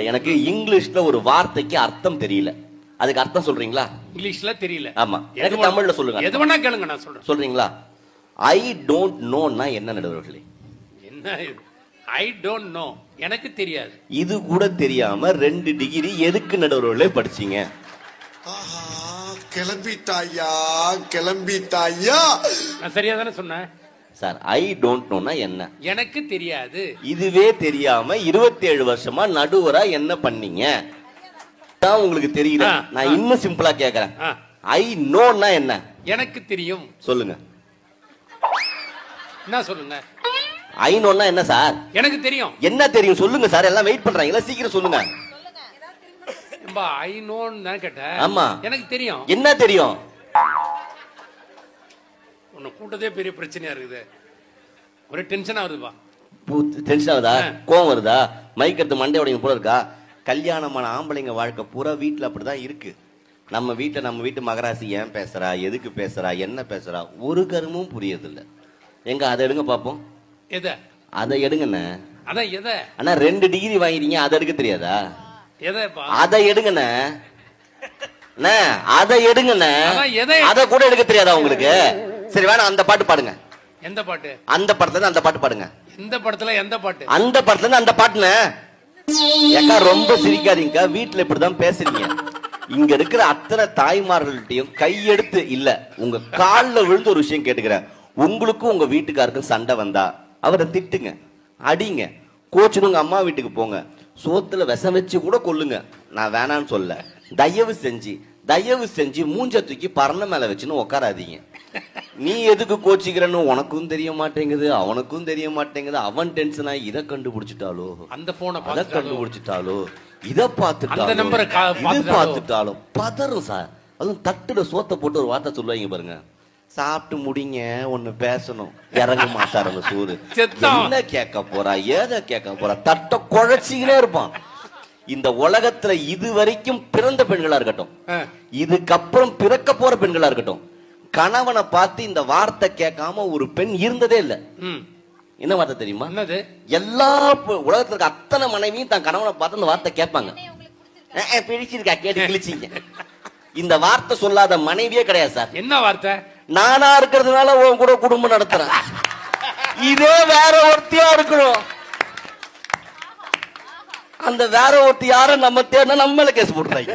எனக்கு இங்கிலீஷ்ல ஒரு வார்த்தைக்கு அர்த்தம் தெரியல. அதுக்கு அர்த்தம் சொல்றீங்களா? இங்கிலீஷ்ல தெரியல. ஆமா, எனக்கு தமிழ்ல சொல்லுங்க. எது வேணா கேளுங்க, நான் சொல்றேன். சொல்றீங்களா? ஐ டோன்ட் நோன்னா என்ன நடுவர்களே? என்ன இது? ஐ டோன்ட் நோ, எனக்கு தெரியாது. இது கூட தெரியாம 2 டிகிரி எதுக்கு நடுவர்களே படிச்சீங்க? கிளம்பிட்டாயா கிளம்பிட்டாயா. நான் சரியா தானே சொன்னேன் சார். ஐ டோன்ட் நோன்னா என்ன? எனக்கு தெரியாது. இதுவே தெரியாம 27 வருஷமா நடுவரா என்ன பண்ணீங்க? தான் உங்களுக்கு தெரியல. நான் இன்னும் சிம்பிளா கேக்குறேன். ஐ நோன்னா என்ன? எனக்கு தெரியும். சொல்லுங்க. என்ன சொல்லுங்க? ஐ நோன்னா என்ன சார்? எனக்கு தெரியும். என்ன தெரியும் சொல்லுங்க சார். எல்லாம் வெயிட் பண்றாங்க, சீக்கிரம் சொல்லுங்க. ஐ நோன்னு தான் கேட்டேன். ஆமா, எனக்கு தெரியும். என்ன தெரியும்? உன்னை கூட்டதே பெரிய பிரச்சனையா இருக்குது. ஒரு டென்ஷன் ஆகுதுப்பா. டென்ஷன் ஆகுதா? கோவம் வருதா? மைக் எடுத்து மண்டை உடைங்க போல இருக்கா? கல்யாணமான ஆம்பளைங்க வாழ்க்கை பூரா வீட்டுல அப்படிதான் இருக்கு. நம்ம வீட்டு மகராசி ஏன் பேசுறா, எதுக்கு பேசுறா, என்ன பேசுறா, ஒரு கருமும் புரியதில்லை. எங்க அதை எடுங்க பாப்போம். எதை? அதை எடுங்கண்ணே. அதான் எதை? ஆனா 2 டிகிரி வாங்கிறீங்க, அதை எடுக்க தெரியாதா? எதைப்பா? அதை எடுங்கண்ணே. அதை எடுங்கண்ணே. அதை கூட எடுக்க தெரியாதா உங்களுக்கு? சரி வேணா, அந்த பாட்டு பாடுங்க. எந்த பாட்டு? அந்த படத்துல இருந்து அந்த பாட்டு பாடுங்க. இந்த படத்துல எந்த பாட்டு? அந்த படத்துல இருந்து அந்த பாட்டுன்னு. ஏக்கா ரொம்ப சிரிக்காதீங்க, வீட்டுல இப்படிதான் பேசுறீங்க. இங்க இருக்கிற அத்தனை தாய்மார்கள்ட்டையும் கையெடுத்து இல்ல, உங்க கால்ல விழுந்து ஒரு விஷயம் கேட்டுக்கிறேன். உங்களுக்கும் உங்க வீட்டுக்காருக்கும் சண்டை வந்தா அவரை திட்டுங்க, அடிங்க, கோச்சுன்னு உங்க அம்மா வீட்டுக்கு போங்க, சோத்துல விஷம் வச்சு கூட கொல்லுங்க. நான் வேணான்னு சொல்ல. தயவு செஞ்சு மூஞ்ச தூக்கி பரண மேல வச்சுன்னு உட்காராதீங்க. நீ எதுக்கு கோச்சிக்கிறன்னு உனக்கும் தெரிய மாட்டேங்குது, அவனுக்கும் தெரிய மாட்டேங்குது. அவன் டென்ஷனா இதை கண்டுபிடிச்சிட்டாலோ, அந்த போனை அதை கண்டுபிடிச்சிட்டாலோ, இதை பார்த்துட்டாலும் பதறும் சார். அதுவும் தட்டுல சோத்த போட்டு ஒரு வார்த்தை சொல்லுவாங்க பாருங்க, சாப்பிட்டு முடிங்க ஒண்ணு பேசணும், இறங்க மாட்டார் அந்த சூறு. என்ன கேட்க போறா, ஏத கேட்க போறா, தட்ட குழைச்சிக்கினே இருப்பான். இந்த உலகத்துல இது வரைக்கும் பிறந்த பெண்களா இருக்கட்டும், இதுக்கப்புறம் பிறக்க போற பெண்களா இருக்கட்டும், கணவனை பார்த்து இந்த வார்த்தை கேட்காம ஒரு பெண் இருந்ததே இல்ல. என்ன வார்த்தை தெரியுமா? எல்லா உலகத்துல இருக்க அத்தனை மனைவியும் தன் கணவனை பார்த்து இந்த வார்த்தை கேட்பாங்க. பிடிச்சிருக்கா கேட்டு கிழிச்சிங்க. இந்த வார்த்தை சொல்லாத மனைவியே கிடையாது சார். என்ன வார்த்தை? நானா இருக்கிறதுனால உன் கூட குடும்பம் நடத்துறேன், இதே வேற ஒருத்தியா இருக்கணும். அந்த வேற ஒருத்தி யாரும் நம்ம தேர்னா நம்மள கேஸ் போட்டுறாங்க.